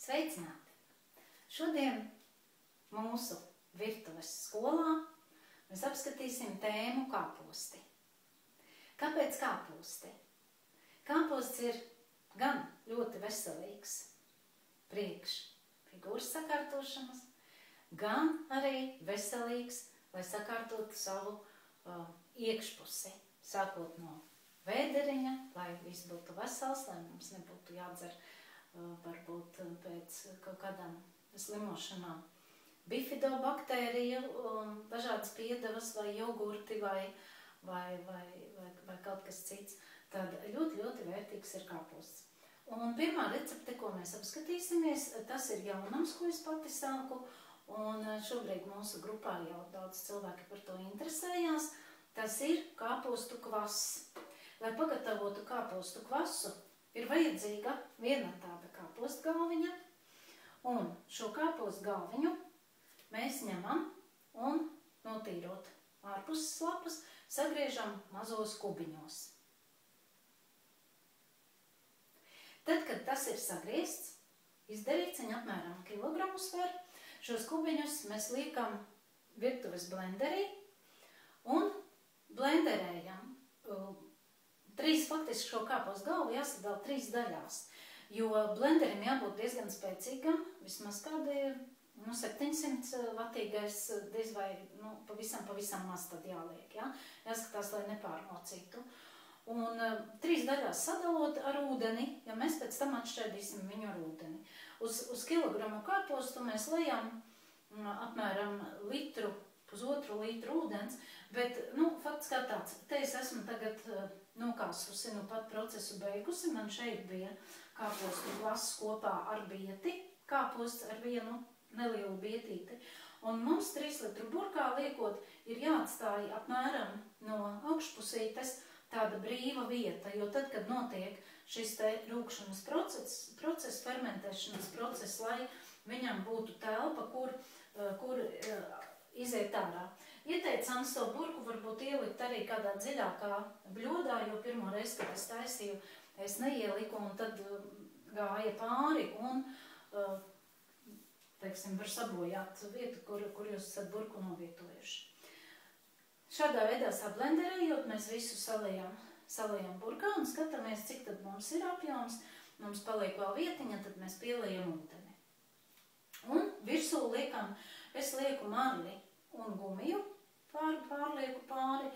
Sveicināti! Šodien mūsu virtuves skolā mēs apskatīsim tēmu kāposti. Kāpēc kāposti? Kāposts ir gan ļoti veselīgs priekš figūras sakārtošanas, gan arī veselīgs, lai sakārtotu savu iekšpusi, sākot no vēderiņa, lai viss būtu vesels, lai mums nebūtu jādzer varbūt pēc kaut kādām slimošanām bifidobaktēriju, dažādas piedevas vai jogurti vai kaut kas cits. Tad ļoti vērtīgs ir kāposts. Un pirmā recepte, ko mēs apskatīsimies, tas ir jaunums, ko es pati sāku, un šobrīd mūsu grupā jau daudz cilvēki par to interesējās. Tas ir kāpostu kvass. Lai pagatavotu kāpostu kvasu, ir vajadzīga viena tāda kāpostu galviņa, un šo kāpostu galviņu mēs ņemam un notīrot ārpuses lapas, sagriežam mazos kubiņos. Tad, kad tas ir sagriezts, izdarīts, viņa apmēram kilogramu sver, šos kubiņus mēs liekam virtuves blenderī un blenderējam. Faktiski šo kāpostu galvu jāsadala 3 daļās, jo blenderim jābūt diezgan spēcīgam, vismaz kādi 700 vatīgais, diez vai pavisam maz tad jāliek, ja? Jāskatās, lai nepārmocītu. Un 3 daļās sadalot ar ūdeni, ja mēs pēc tam atšķēdīsim viņu ar ūdeni. Uz kilogramu kāpostu mēs lejam apmēram pusotru litru ūdens, bet, fakts kā tāds, te es esmu tagad nokāsusi, pat procesu beigusi, man šeit bija kāpostu kvass kopā ar bieti, kāposts ar vienu nelielu bietīti, un mums 3 litru burkā liekot ir jāatstāja apmēram no augšpusītes tāda brīva vieta, jo tad, kad notiek šis te rūkšanas process, fermentēšanas process, lai viņam būtu telpa, kur iziet ārā. Ieteicams to burku varbūt ielikt arī kādā dziļākā bļodā, jo pirmo reizi, kad es taisīju, es neieliku un tad gāja pāri un, teiksim, var sabojāt vietu, kur jūs esat burku novietojuši. Šādā veidā sablenderējot, mēs visu salējam burkā un skatāmies, cik tad mums ir apjoms, mums paliek vēl vietiņa, tad mēs pieliejam ūdeni. Un virsū es lieku marli un gumiju, pārlieku pāri.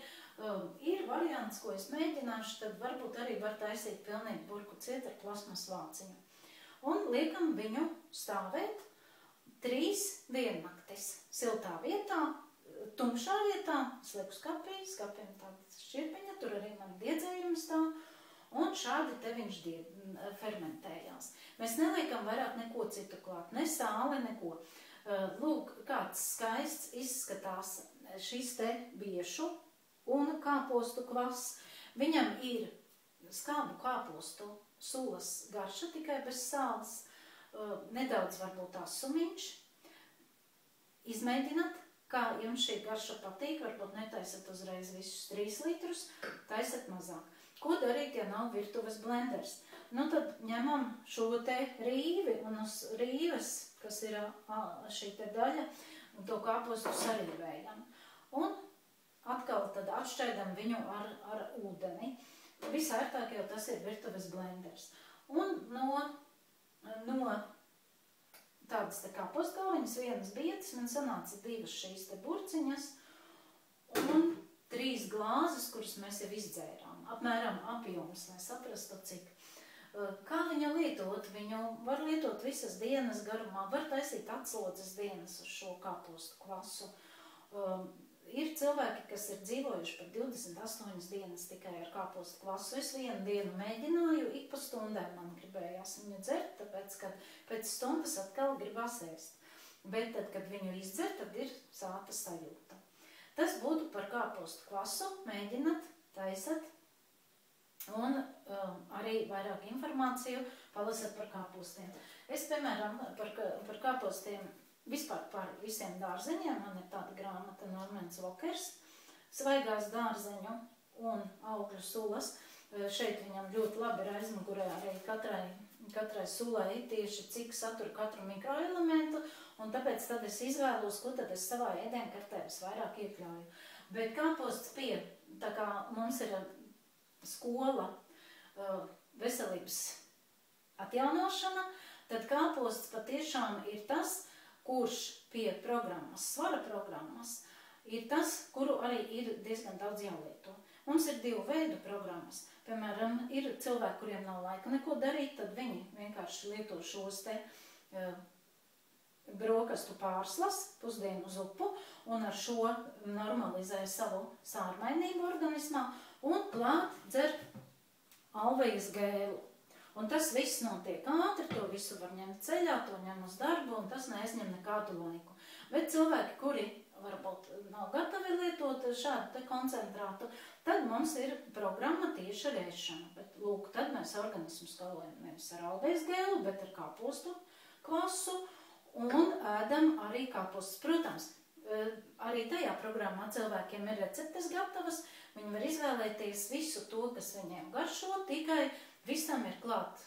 Ir variants, ko es mēģināšu, tad varbūt arī var taisīt pilnīgi burku ciet ar plasmas vāciņu. Un liekam viņu stāvēt 3 diennaktis siltā vietā, tumšā vietā, es lieku skapiem tāda šķirpiņa, tur arī man diedzējumi stāv, un šādi te viņš fermentējās. Mēs neliekam vairāk neko citu klāt, ne sāli, neko. Lūk, kāds skaists izskatās šis te biešu un kāpostu kvass. Viņam ir skābu kāpostu sulas garša, tikai bez sāls, nedaudz varbūt asumiņš. Izmēģināt, kā jums šī garša patīk, varbūt netaisat uzreiz visus 3 litrus, taisat mazāk. Ko darīt, ja nav virtuves blenders? Tad ņemam šo te rīvi un uz rīves, kas ir šī te daļa, un to kāpostu sarīvējam. Un atkal tad atšķēdam viņu ar ūdeni. Visērtāk jau tas ir virtuves blenders. Un no tādas te kāpostu galviņas, vienas bietas, man sanāca 2 šīs te burciņas un 3 glāzes, kuras mēs jau izdzērām. Apmēram apjoms, lai saprastu, cik. Kā viņu lietot? Viņu var lietot visas dienas garumā, var taisīt atslodzes dienas uz šo kāpostu kvasu. Ir cilvēki, kas ir dzīvojuši par 28 dienas tikai ar kāpostu kvasu. Es vienu dienu mēģināju, ik pa stundēm man gribējās viņu dzert, tāpēc, kad pēc stundas atkal gribās ēst. Bet tad, kad viņu izdzer, tad ir sāta sajūta. Tas būtu par kāpostu kvasu, mēģināt, taisat. Un arī vairāk informāciju palasat par kāpostiem. Es, piemēram, par kāpostiem vispār par visiem dārzeņiem, man ir tāda grāmata Normans Vokers, svaigās dārzeņu un augļu sulas. Šeit viņam ļoti labi ir aizmugurē arī katrai sulai tieši cik satur katru mikroelementu, un tāpēc tad es izvēlos, ko tad es savā ēdienkartē visvairāk iekļauju. Bet kāposts tā kā mums ir skola veselības atjaunošana, tad kāposts patiešām ir tas, kurš pie programmas, svara programmas, ir tas, kuru arī ir diezgan daudz jālieto. Mums ir 2 veidu programmas. Piemēram, ir cilvēki, kuriem nav laika neko darīt, tad viņi vienkārši lieto šos te brokastu pārslas, pusdienu zupu, un ar šo normalizē savu sārmainību organismā, un klāt dzer alvejas gēlu. Un tas viss notiek ātri, to visu var ņemt ceļā, to ņem uz darbu, un tas neaizņem nekādu laiku. Bet cilvēki, kuri varbūt nav gatavi lietot šādu te koncentrātu, tad mums ir programma tieši ar ēšanu. Bet, lūk, tad mēs organismu skalojam nevis ar alvejas gēlu, bet ar kāpostu kvasu un ēdam arī kāpostus. Protams, arī tajā programmā cilvēkiem ir receptes gatavas, viņi var izvēlēties visu to, kas viņiem garšo, tikai visam ir klāt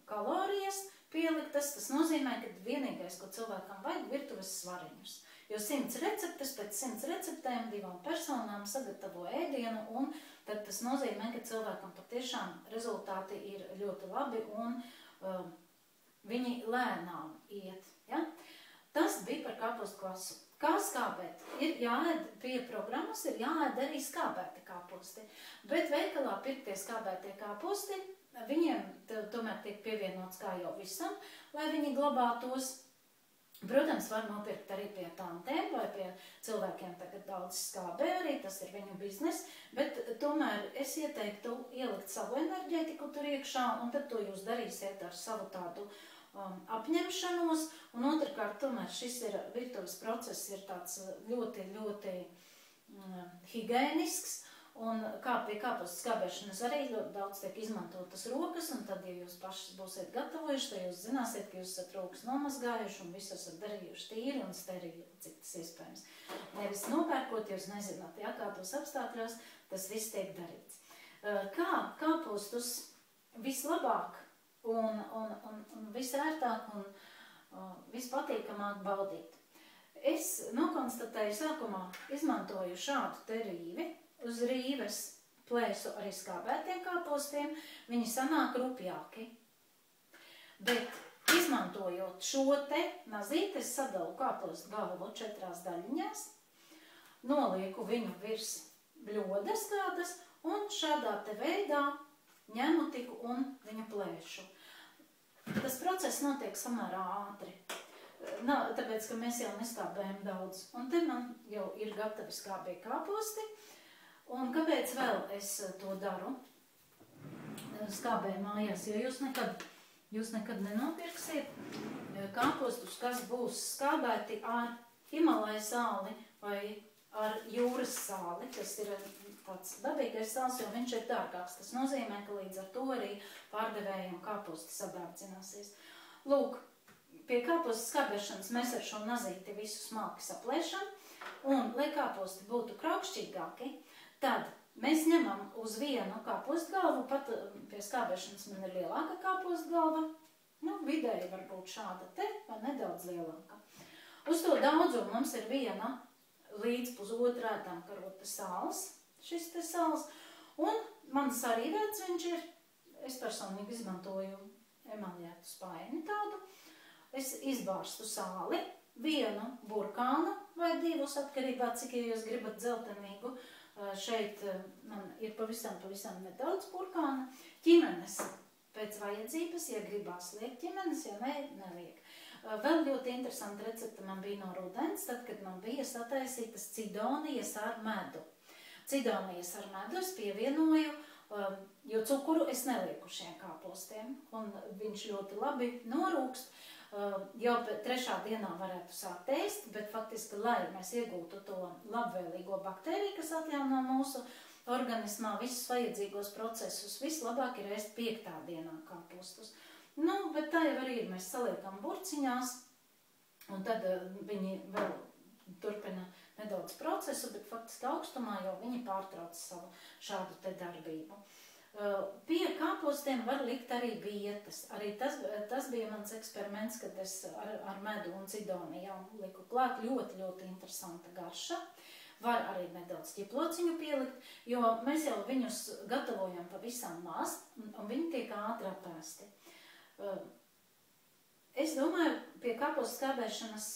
kalorijas pieliktas. Tas nozīmē, ka vienīgais, ko cilvēkam vajag, virtuves svariņus. Jo 100 receptes pēc 100 receptēm 2 personām sagatavo ēdienu, un tad tas nozīmē, ka cilvēkam patiešām rezultāti ir ļoti labi un viņi lēnām iet. Ja? Tas bija par kāpostu kvasu. Kā skābēt? Ir jāēd pie programmas, ir jāēd arī skābēti kāposti. Bet veikalā pirktie skābētie kāposti, viņiem tomēr tiek pievienots kā jau visam, lai viņi glabātos. Protams, var nopirkt arī pie tantēm vai pie cilvēkiem tagad daudz skābē arī, tas ir viņu biznes, bet tomēr es ieteiktu ielikt savu enerģētiku tur iekšā, un tad to jūs darīsiet ar savu tādu apņemšanos, un otrkārt, tomēr šis virtuves process ir tāds ļoti, ļoti higēnisks, un kā pie kāpostu skābēšanas arī ļoti daudz tiek izmantotas rokas, un tad, ja jūs pašas būsiet gatavojuši, tad jūs zināsiet, ka jūs esat rokas nomazgājuši un visu esat darījuši tīri un sterili, cik tas iespējams. Nevis nopērkot, jūs nezināt, ja, kādos apstākļos tas viss tiek darīts. Kā kāpostus vislabāk un visērtāk un vispatīkamāk baudīt? Es nokonstatēju sākumā, izmantoju šādu te rīvi, uz rīves plēsu arī skābētiem kāpostiem, viņi sanāk rupjāki. Bet izmantojot šo te nazīti, es sadalu kāpostu galvu 4 daļiņās, nolieku viņu virs bļodas kādas un šādā te veidā ņemu tiku un viņu plēšu. Tas process notiek samērā ātri. Tāpēc, ka mēs jau neskābējam daudz. Un te man jau ir gatavi skābie kāposti. Un kāpēc vēl es to daru skābē mājās? Jo jūs nekad nenopirksiet kāpostus, kas būs skābēti ar Himalaya sāli vai ar jūras sāli. Tas ir tāds dabīgais sāls, jo viņš ir dārgāks. Tas nozīmē, ka līdz ar to arī pārdevējiem kāposti sadārdzināsies. Lūk, pie kāpostu skābēšanas mēs ar šo nazīti visu smalki saplēšam, un, lai kāposti būtu kraukšķīgāki, tad mēs ņemam uz vienu kāpostu galvu, pat pie skābēšanas man ir lielāka kāpostu galva, vidēji varbūt šāda te, vai nedaudz lielāka. Uz to daudzumu mums ir 1 līdz pusotra ēdamkarota sāls, šis te sāls, un mans arī vērts viņš ir, es personīgi izmantoju emaljētu spaini tādu, es izbārstu sāli, 1 burkānu vai 2 atkarībā, cik ja jūs gribat dzeltenīgu. Šeit man ir pavisam nedaudz burkāna. Ķimenes pēc vajadzības, ja gribās liek ķimenes, ja neliek. Vēl ļoti interesanta recepte man bija no rudens, tad, kad man bija sataisītas cidonijas ar medu. Cidonijas ar medu es pievienoju, jo cukuru es nelieku šiem kāpostiem, un viņš ļoti labi norūkst. Jau 3. dienā varētu sākt ēst, bet faktiski, lai mēs iegūtu to labvēlīgo baktēriju, kas atjauno mūsu organismā visus vajadzīgos procesus, vislabāk ir ēst 5. dienā kāpostus. Bet tā jau arī ir, mēs saliekam burciņās, un tad viņi vēl turpina nedaudz procesu, bet faktiski augstumā jau viņi pārtrauc savu šādu te darbību. Pie kāpostiem var likt arī vietas. Arī tas bija mans eksperiments, kad es ar medu un cidoniju liku klāt. Ļoti, ļoti interesanta garša. Var arī nedaudz ķiplociņu pielikt, jo mēs jau viņus gatavojam pavisam maz, un viņi tiek ātri apēsti. Es domāju, pie kāpostu skābēšanas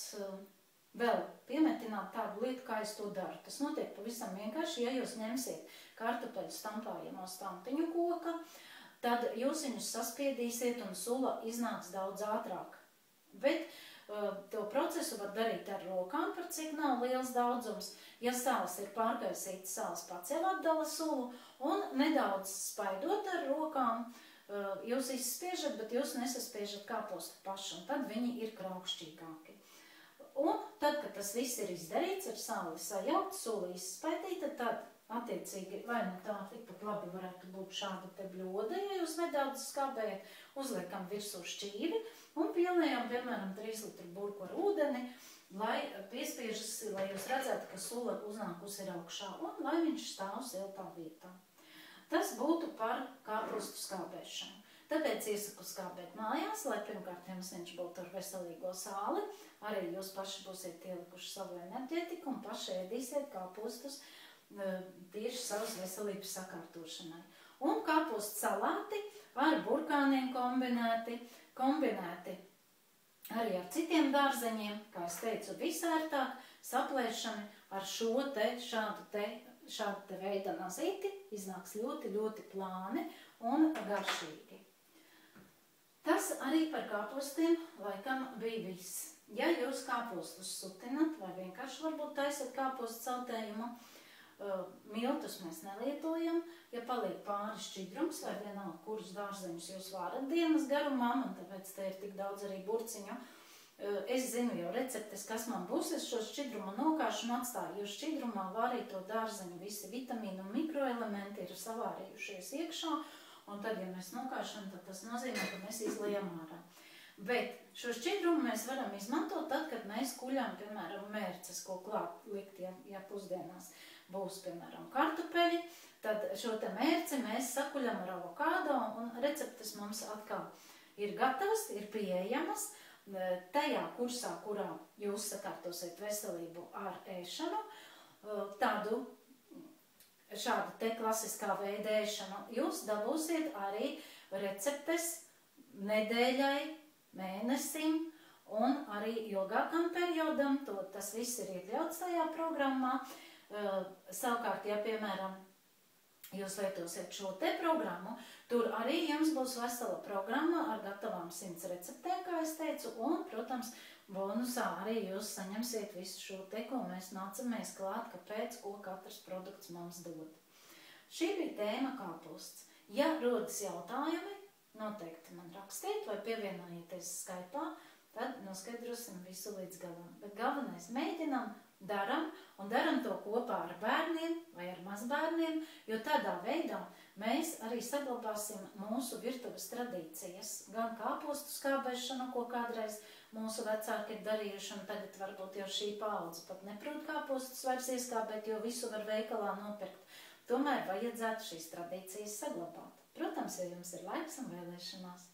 vēl piemetināt tādu lietu, kā es to daru. Tas notiek pavisam vienkārši, ja jūs ņemsiet kartupeļu stampājamo stampiņu koka, tad jūs viņus saspiedīsiet un sula iznāks daudz ātrāk. Bet to procesu var darīt ar rokām, par cik nav liels daudzums. Ja sāls ir pārkaisīts, sāls pats jau atdala sulu, un nedaudz spaidot ar rokām, jūs izspiežat, bet jūs nesaspiežat kāpostu pašu, un tad viņi ir kraukšķīgāki. Un tad, kad tas viss ir izdarīts, ar sāli sajaukt, sula izspaidīta, tad attiecīgi, vai nu tā tikpat labi varētu būt šāda te bļoda, ja jūs nedaudz skābējat, uzliekam virsū šķīvi un pielējam, piemēram, 3 litru burku ar ūdeni, lai piespiežas, lai jūs redzētu, ka sula uznākus ir augšā un lai viņš stāv siltā vietā. Tas būtu par kāpostu skābēšanu. Tāpēc iesaku skābēt mājās, lai pirmkārt jums viņš būtu ar veselīgo sāli, arī jūs paši būsiet ielikuši savu enerģētiku un paši ēdīsiet kāpostus tieši savas veselības sakārtošanai. Un kāpostu salāti ar burkāniem kombinēti arī ar citiem dārzeņiem, kā es teicu, visērtāk saplēšami ar šo šādu veida nazīti, iznāks ļoti, ļoti plāni un garšīgi. Tas arī par kāpostiem laikam bija viss. Ja jūs kāpostus sutinat vai vienkārši varbūt taisat kāpostu saltējumu, miltus mēs nelietojam. Ja paliek pāri šķidrums vai vienalga, kurus dārzeņus jūs vārat dienas garumā, un tāpēc te ir tik daudz arī burciņu, es zinu jau receptes, kas man būs, es šo šķidrumu nokāšu un atstāju, jo šķidrumā vārīto dārzeņu visi vitamīnu un mikroelementi ir savārījušies iekšā, un tad, ja mēs nokāšam, tad tas nozīmē, ka mēs izliejam ārā. Bet šo šķidrumu mēs varam izmantot tad, kad mēs kuļām, piemēram, mērces, ko klāt likt, ja pusdienās būs, piemēram, kartupeļi, tad šo te mērci mēs sakuļam ar avokādo, un receptes mums atkal ir gatavas, ir pieejamas. Tajā kursā, kurā jūs sakārtosiet veselību ar ēšanu, šādu te klasiskā veida ēšanu, jūs dabūsiet arī receptes nedēļai, mēnesim un arī ilgākam periodam. Tas viss ir iekļauts tajā programmā. Savukārt, ja, piemēram, jūs lietosiet šo te programmu, tur arī jums būs vesela programma ar gatavām 100 receptēm, kā es teicu, un, protams, bonusā arī jūs saņemsiet visu šo te, ko mēs nācamies klāt, kāpēc, ko katrs produkts mums dod. Šī bija tēma kāposts. Ja rodas jautājumi, noteikti man rakstiet vai pievienojieties Skype'ā, tad noskaidrosim visu līdz galam. Bet galvenais mēģinam, daram un daram to kopā ar bērniem vai ar mazbērniem, jo tādā veidā mēs arī saglabāsim mūsu virtuves tradīcijas, gan kāpostu skābēšanu, ko kādreiz mūsu vecāki ir darījuši, un tagad varbūt jau šī paudze pat neprot kāpostus vairs ieskābēt, jo visu var veikalā nopirkt. Tomēr vajadzētu šīs tradīcijas saglabāt. Protams, ja jums ir laiks un vēlēšanās.